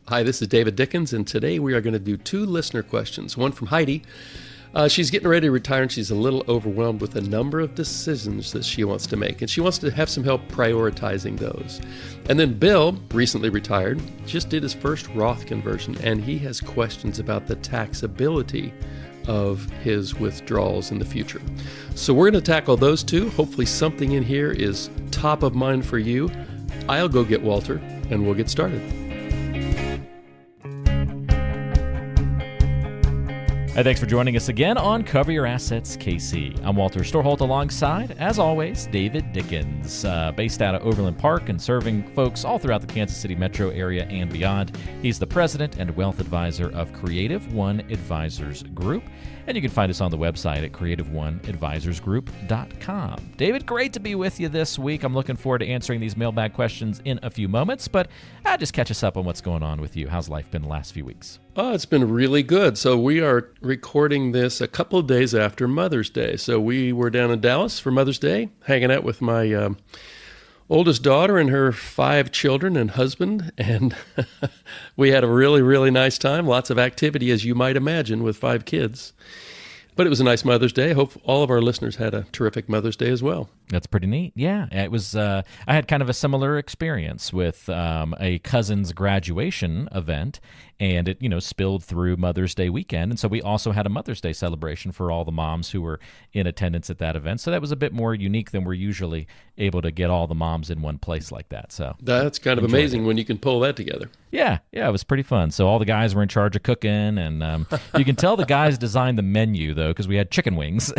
Hi, this is David Dickens, and today we are going to do two listener questions. One from Heidi. She's getting ready to retire, and she's a little overwhelmed with a number of decisions that she wants to make, and she wants to have some help prioritizing those. And then Bill, recently retired, just did his first Roth conversion, and he has questions about the taxability of his withdrawals in the future. So we're going to tackle those two. Hopefully something in here is top of mind for you. I'll go get Walter, and we'll get started. Hey, thanks for joining us again on Cover Your Assets KC. I'm Walter Storholt alongside, as always, David Dickens, based out of Overland Park and serving folks all throughout the Kansas City metro area and beyond. He's the president and wealth advisor of Creative One Advisors Group, and you can find us on the website at creativeoneadvisorsgroup.com. David, great to be with you this week. I'm looking forward to answering these mailbag questions in a few moments, but just catch us up on what's going on with you. How's life been the last few weeks? Oh, it's been really good. So we are recording this a couple of days after Mother's Day. So we were down in Dallas for Mother's Day, hanging out with my oldest daughter and her 5 children and husband. And we had a really, really nice time. Lots of activity, as you might imagine, with 5 kids. But it was a nice Mother's Day. I hope all of our listeners had a terrific Mother's Day as well. That's pretty neat. Yeah, it was. I had kind of a similar experience with a cousin's graduation event, and it spilled through Mother's Day weekend, and so we also had a Mother's Day celebration for all the moms who were in attendance at that event. So that was a bit more unique than we're usually able to get all the moms in one place like that. So that's kind of amazing when you can pull that together. Yeah, it was pretty fun. So all the guys were in charge of cooking, and you can tell the guys designed the menu though, because we had chicken wings.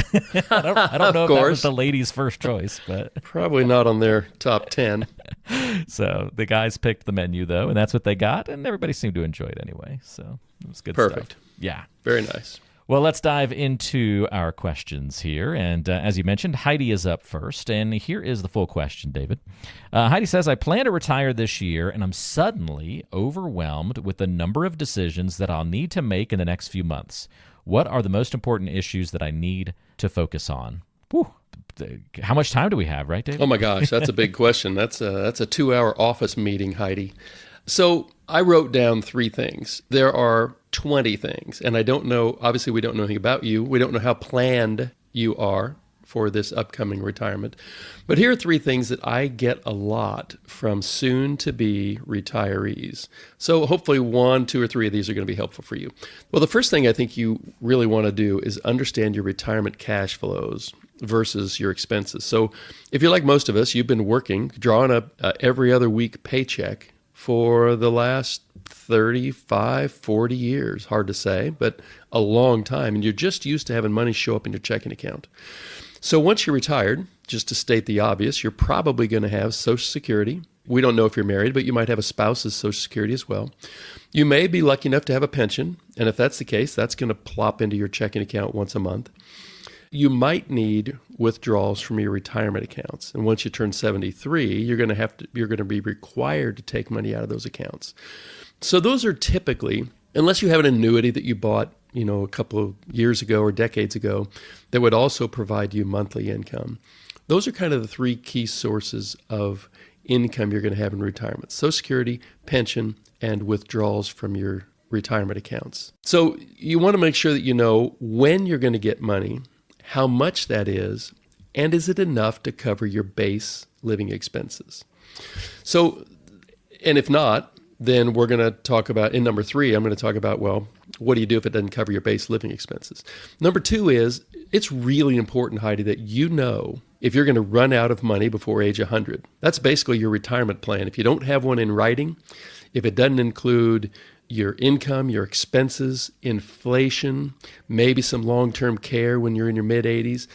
I don't know if that was the ladies' first choice, but probably not on their top 10. So the guys picked the menu though, and that's what they got, and everybody seemed to enjoy it anyway. So it was good Perfect. Stuff. Yeah. Very nice. Well, let's dive into our questions here. And as you mentioned, Heidi is up first. And here is the full question, David. Heidi says, I plan to retire this year, and I'm suddenly overwhelmed with the number of decisions that I'll need to make in the next few months. What are the most important issues that I need to focus on? Whew. How much time do we have, right, David? Oh, my gosh, that's a big question. That's a 2-hour office meeting, Heidi. So I wrote down 3 things. There are 20 things, and I don't know, obviously we don't know anything about you. We don't know how planned you are for this upcoming retirement. But here are 3 things that I get a lot from soon-to-be retirees. So hopefully 1, 2, or 3 of these are going to be helpful for you. Well, the first thing I think you really want to do is understand your retirement cash flows versus your expenses. So if you're like most of us, you've been working, drawing up every other week paycheck for the last 35, 40 years, hard to say, but a long time. And you're just used to having money show up in your checking account. So once you're retired, just to state the obvious, you're probably going to have Social Security. We don't know if you're married, but you might have a spouse's Social Security as well. You may be lucky enough to have a pension. And if that's the case, that's going to plop into your checking account once a month. You might need withdrawals from your retirement accounts. And once you turn 73, you're going to be required to take money out of those accounts. So those are typically, unless you have an annuity that you bought, a couple of years ago or decades ago, that would also provide you monthly income. Those are kind of the 3 key sources of income you're going to have in retirement: Social Security, pension, and withdrawals from your retirement accounts. So you want to make sure that you know when you're going to get money, how much that is, and is it enough to cover your base living expenses? So, and if not, then we're going to talk about, in number 3, I'm going to talk about, well, what do you do if it doesn't cover your base living expenses? Number 2 is, it's really important, Heidi, that you know if you're going to run out of money before age 100. That's basically your retirement plan. If you don't have one in writing, if it doesn't include your income, your expenses, inflation, maybe some long-term care when you're in your mid-80s.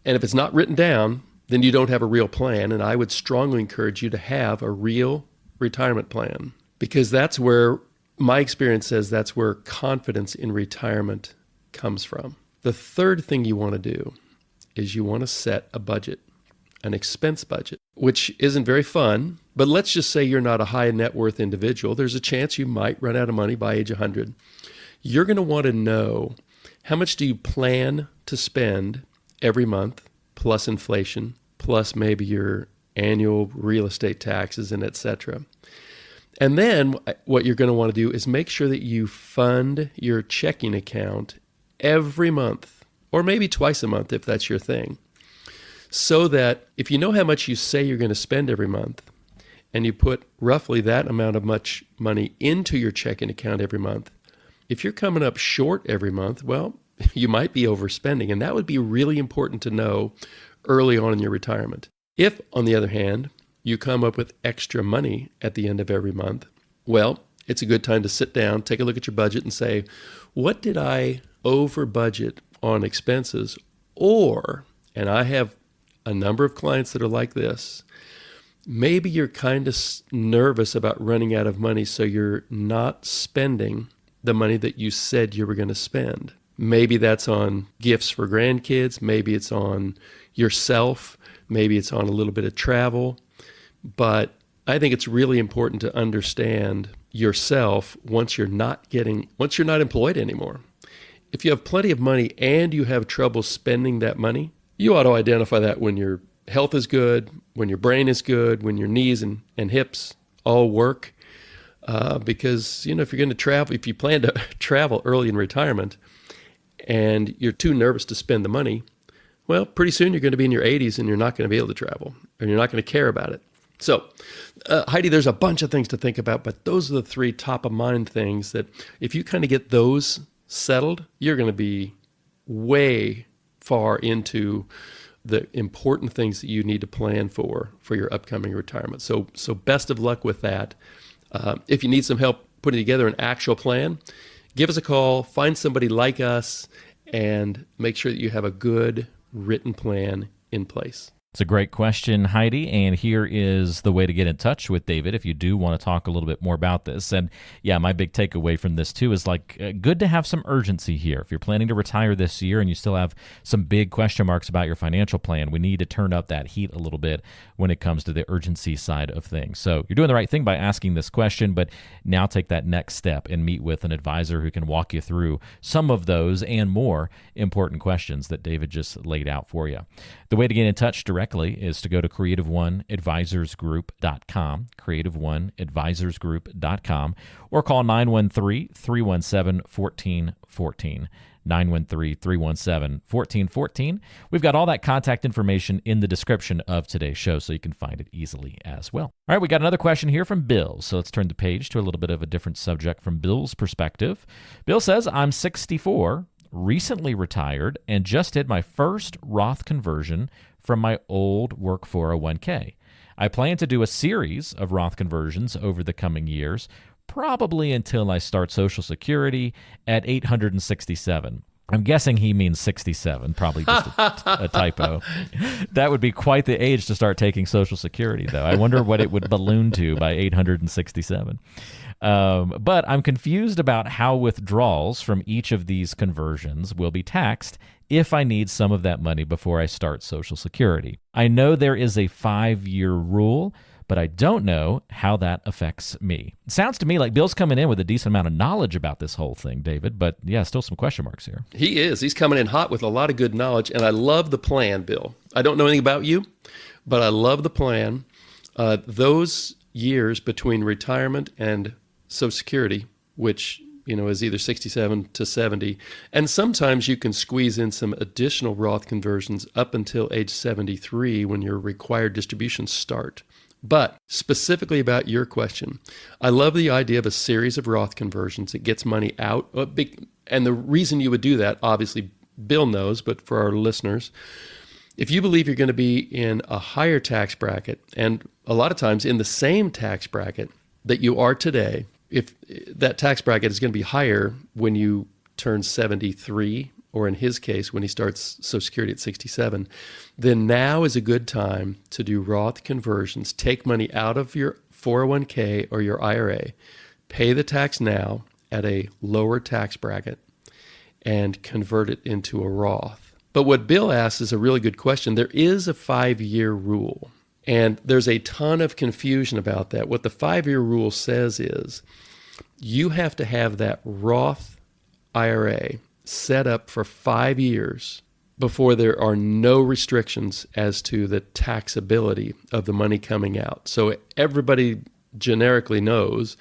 And if it's not written down, then you don't have a real plan. And I would strongly encourage you to have a real retirement plan, because that's where, my experience says, that's where confidence in retirement comes from. The third thing you want to do is you want to set a budget, an expense budget, which isn't very fun. But let's just say you're not a high net worth individual. There's a chance you might run out of money by age 100. You're going to want to know, how much do you plan to spend every month, plus inflation, plus maybe your annual real estate taxes and et cetera. And then what you're going to want to do is make sure that you fund your checking account every month, or maybe twice a month if that's your thing, so that if you know how much you say you're going to spend every month, and you put roughly that amount of much money into your checking account every month, if you're coming up short every month, well, you might be overspending, and that would be really important to know early on in your retirement. If, on the other hand, you come up with extra money at the end of every month, well, it's a good time to sit down, take a look at your budget and say, what did I over budget on expenses? Or, and I have a number of clients that are like this, maybe you're kind of nervous about running out of money, so you're not spending the money that you said you were going to spend. Maybe that's on gifts for grandkids. Maybe it's on yourself. Maybe it's on a little bit of travel. But I think it's really important to understand yourself once you're not employed anymore. If you have plenty of money and you have trouble spending that money, you ought to identify that when your health is good, when your brain is good, when your knees and hips all work. Because, if you're going to travel, if you plan to travel early in retirement and you're too nervous to spend the money, well, pretty soon you're going to be in your 80s and you're not going to be able to travel, and you're not going to care about it. So, Heidi, there's a bunch of things to think about, but those are the three top of mind things that if you kind of get those settled, you're going to be way far into the important things that you need to plan for your upcoming retirement. So best of luck with that. If you need some help putting together an actual plan, give us a call, find somebody like us, and make sure that you have a good written plan in place. It's a great question, Heidi, and here is the way to get in touch with David if you do want to talk a little bit more about this. And yeah, my big takeaway from this too is good to have some urgency here. If you're planning to retire this year and you still have some big question marks about your financial plan, we need to turn up that heat a little bit when it comes to the urgency side of things. So you're doing the right thing by asking this question, but now take that next step and meet with an advisor who can walk you through some of those and more important questions that David just laid out for you. The way to get in touch directly is to go to creativeoneadvisorsgroup.com, creativeoneadvisorsgroup.com, or call 913-317-1414, 913-317-1414. We've got all that contact information in the description of today's show, so you can find it easily as well. All right, we got another question here from Bill, so let's turn the page to a little bit of a different subject from Bill's perspective. Bill says, I'm 64, recently retired, and just did my first Roth conversion from my old work 401k. I plan to do a series of Roth conversions over the coming years, probably until I start Social Security at 867. I'm guessing he means 67, probably just a typo. That would be quite the age to start taking Social Security, though. I wonder what it would balloon to by 867. But I'm confused about how withdrawals from each of these conversions will be taxed if I need some of that money before I start Social Security. I know there is a 5-year rule, but I don't know how that affects me. It sounds to me like Bill's coming in with a decent amount of knowledge about this whole thing, David, but yeah, still some question marks here. He is. He's coming in hot with a lot of good knowledge, and I love the plan, Bill. I don't know anything about you, but I love the plan. Those years between retirement and Social Security, which is either 67 to 70, and sometimes you can squeeze in some additional Roth conversions up until age 73 when your required distributions start. But specifically about your question, I love the idea of a series of Roth conversions. It gets money out. And the reason you would do that, obviously, Bill knows, but for our listeners, if you believe you're going to be in a higher tax bracket, and a lot of times in the same tax bracket that you are today, if that tax bracket is going to be higher when you turn 73, or in his case, when he starts Social Security at 67, then now is a good time to do Roth conversions. Take money out of your 401k or your IRA, pay the tax now at a lower tax bracket, and convert it into a Roth. But what Bill asks is a really good question. There is a 5-year rule, and there's a ton of confusion about that. What the 5-year rule says is you have to have that Roth IRA set up for 5 years before there are no restrictions as to the taxability of the money coming out. So everybody generically knows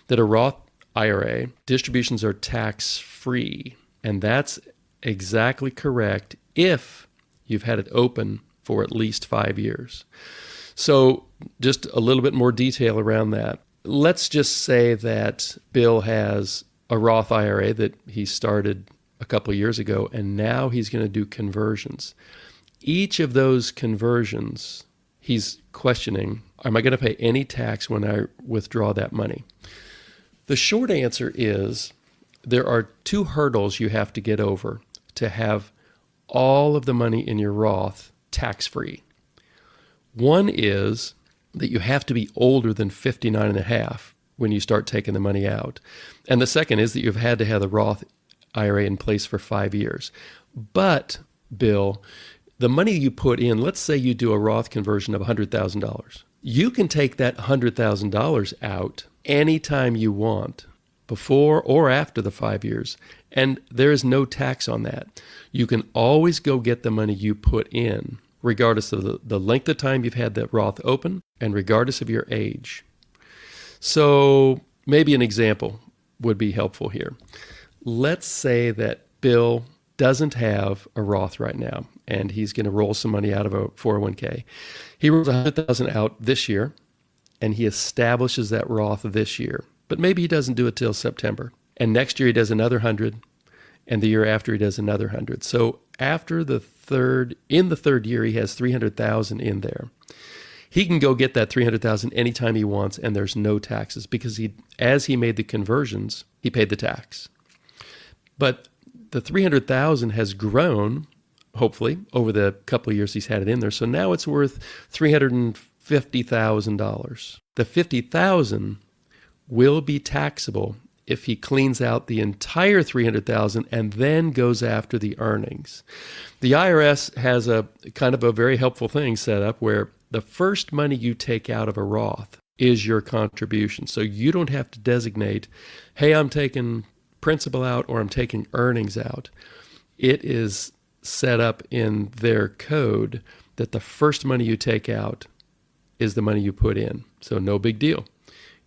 that a Roth IRA distributions are tax-free. And that's exactly correct if you've had it open for at least 5 years. So just a little bit more detail around that. Let's just say that Bill has a Roth IRA that he started a couple of years ago, and now he's going to do conversions. Each of those conversions, he's questioning, am I going to pay any tax when I withdraw that money? The short answer is there are 2 hurdles you have to get over to have all of the money in your Roth tax-free. One is that you have to be older than 59 and a half when you start taking the money out. And the second is that you've had to have the Roth IRA in place for 5 years. But, Bill, the money you put in, let's say you do a Roth conversion of $100,000. You can take that $100,000 out anytime you want, before or after the 5 years, and there is no tax on that. You can always go get the money you put in, regardless of the length of time you've had that Roth open and regardless of your age. So maybe an example would be helpful here. Let's say that Bill doesn't have a Roth right now, and he's going to roll some money out of a 401k. He rolls $100,000 out this year, and he establishes that Roth this year. But maybe he doesn't do it till September. And next year he does another 100, and the year after he does another 100. So after the third year, he has 300,000 in there. He can go get that 300,000 anytime he wants, and there's no taxes because as he made the conversions, he paid the tax. But the 300,000 has grown, hopefully, over the couple of years he's had it in there. So now it's worth $350,000. The $50,000 will be taxable if he cleans out the entire $300,000 and then goes after the earnings. The IRS has a kind of a very helpful thing set up where the first money you take out of a Roth is your contribution. So you don't have to designate, hey, I'm taking principal out or I'm taking earnings out. It is set up in their code that the first money you take out is the money you put in. So no big deal.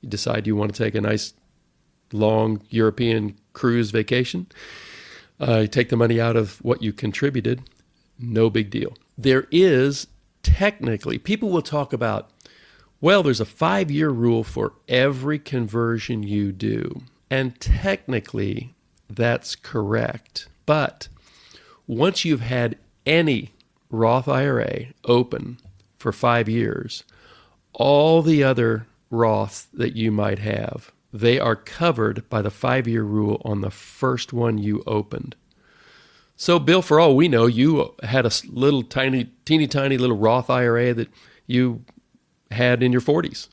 You decide you want to take a nice long European cruise vacation. You take the money out of what you contributed. No big deal. There is technically, people will talk about, well, there's a 5-year rule for every conversion you do. And technically, that's correct. But once you've had any Roth IRA open for 5 years, all the other Roths that you might have, they are covered by the 5-year rule on the first one you opened. So, Bill, for all we know, you had a little teeny tiny little Roth IRA that you had in your 40s.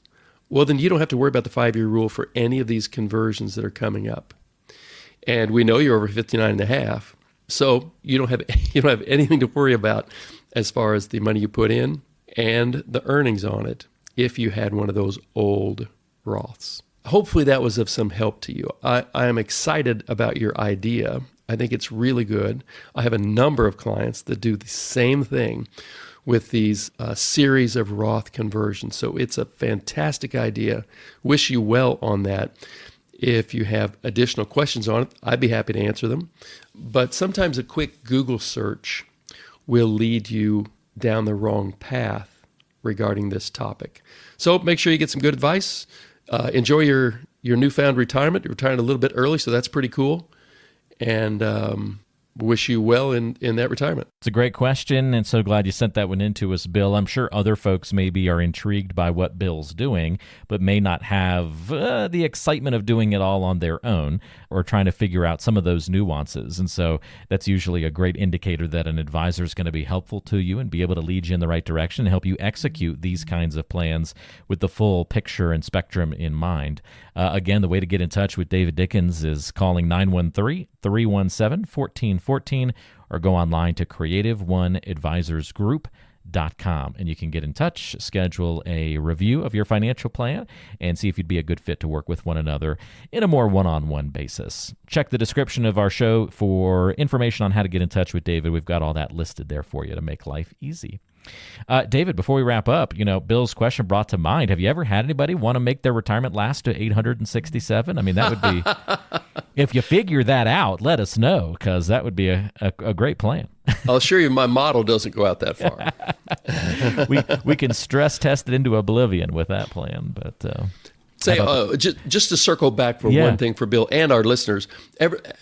Well, then you don't have to worry about the 5-year rule for any of these conversions that are coming up. And we know you're over 59 and a half, so you don't have anything to worry about as far as the money you put in and the earnings on it if you had one of those old Roths. Hopefully that was of some help to you. I am excited about your idea. I think it's really good. I have a number of clients that do the same thing with these series of Roth conversions. So it's a fantastic idea. Wish you well on that. If you have additional questions on it, I'd be happy to answer them. But sometimes a quick Google search will lead you down the wrong path regarding this topic. So make sure you get some good advice. Enjoy your newfound retirement. You're retiring a little bit early, so that's pretty cool. And wish you well in that retirement. It's a great question, and so glad you sent that one in to us, Bill. I'm sure other folks maybe are intrigued by what Bill's doing, but may not have the excitement of doing it all on their own or trying to figure out some of those nuances. And so that's usually a great indicator that an advisor is going to be helpful to you and be able to lead you in the right direction and help you execute these kinds of plans with the full picture and spectrum in mind. Again, the way to get in touch with David Dickens is calling 913-317-1414 or go online to creativeoneadvisorsgroup.com, and you can get in touch, schedule a review of your financial plan, and see if you'd be a good fit to work with one another in a more one-on-one basis. Check the description of our show for information on how to get in touch with David. We've got all that listed there for you to make life easy. David, before we wrap up, Bill's question brought to mind. Have you ever had anybody want to make their retirement last to 867? I mean, that would be, if you figure that out, let us know, because that would be a great plan. I'll assure you my model doesn't go out that far. we can stress test it into oblivion with that plan, but... just to circle back for one thing for Bill and our listeners,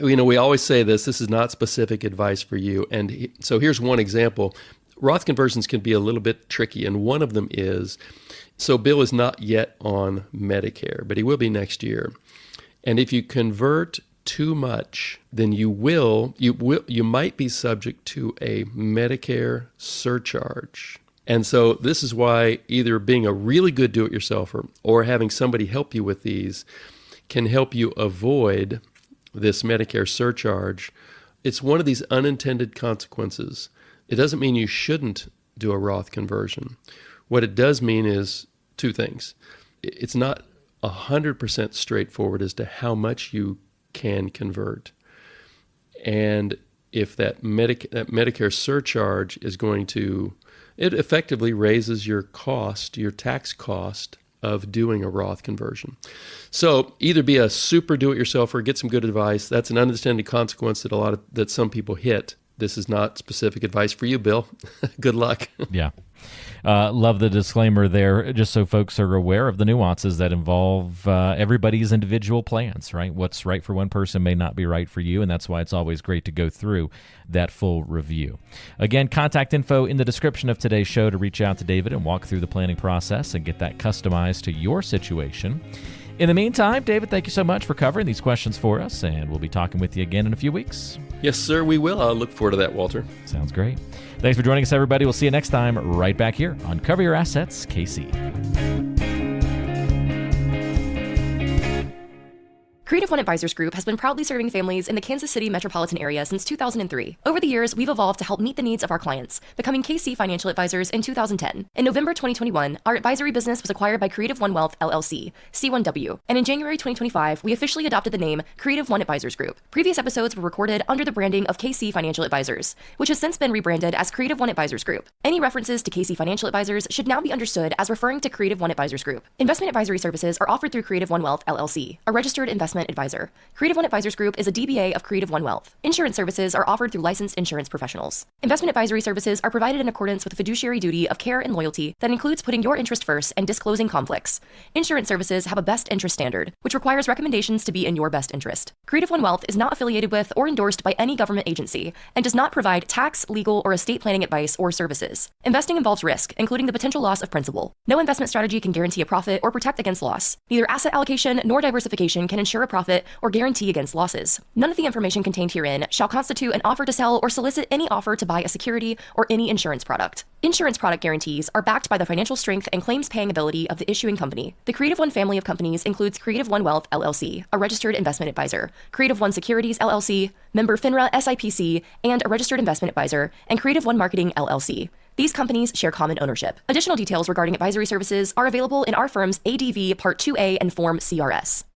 we always say this is not specific advice for you. And so here's one example. Roth conversions can be a little bit tricky, and one of them is, so Bill is not yet on Medicare, but he will be next year. And if you convert too much, then you might be subject to a Medicare surcharge. And so this is why either being a really good do-it-yourselfer or having somebody help you with these can help you avoid this Medicare surcharge. It's one of these unintended consequences. It doesn't mean you shouldn't do a Roth conversion. What it does mean is two things. It's not 100% straightforward as to how much you can convert. And if that Medicare surcharge is going to, it effectively raises your tax cost of doing a Roth conversion. So either be a super do-it-yourselfer, get some good advice. That's an unintended consequence that some people hit. This is not specific advice for you, Bill. Good luck. Yeah. Love the disclaimer there, just so folks are aware of the nuances that involve everybody's individual plans, right? What's right for one person may not be right for you, and that's why it's always great to go through that full review. Again, contact info in the description of today's show to reach out to David and walk through the planning process and get that customized to your situation. In the meantime, David, thank you so much for covering these questions for us, and we'll be talking with you again in a few weeks. Yes, sir, we will. I'll look forward to that, Walter. Sounds great. Thanks for joining us, everybody. We'll see you next time right back here on Cover Your Assets, KC. Creative One Advisors Group has been proudly serving families in the Kansas City metropolitan area since 2003. Over the years, we've evolved to help meet the needs of our clients, becoming KC Financial Advisors in 2010. In November 2021, our advisory business was acquired by Creative One Wealth, LLC, C1W, and in January 2025, we officially adopted the name Creative One Advisors Group. Previous episodes were recorded under the branding of KC Financial Advisors, which has since been rebranded as Creative One Advisors Group. Any references to KC Financial Advisors should now be understood as referring to Creative One Advisors Group. Investment advisory services are offered through Creative One Wealth, LLC, a registered investment advisor. Creative One Advisors Group is a DBA of Creative One Wealth. Insurance services are offered through licensed insurance professionals. Investment advisory services are provided in accordance with the fiduciary duty of care and loyalty that includes putting your interest first and disclosing conflicts. Insurance services have a best interest standard, which requires recommendations to be in your best interest. Creative One Wealth is not affiliated with or endorsed by any government agency and does not provide tax, legal, or estate planning advice or services. Investing involves risk, including the potential loss of principal. No investment strategy can guarantee a profit or protect against loss. Neither asset allocation nor diversification can ensure a profit or guarantee against losses. None of the information contained herein shall constitute an offer to sell or solicit any offer to buy a security or any insurance product. Insurance product guarantees are backed by the financial strength and claims paying ability of the issuing company. The Creative One family of companies includes Creative One Wealth, LLC, a registered investment advisor, Creative One Securities, LLC, member FINRA SIPC, and a registered investment advisor, and Creative One Marketing, LLC. These companies share common ownership. Additional details regarding advisory services are available in our firm's ADV Part 2A and Form CRS.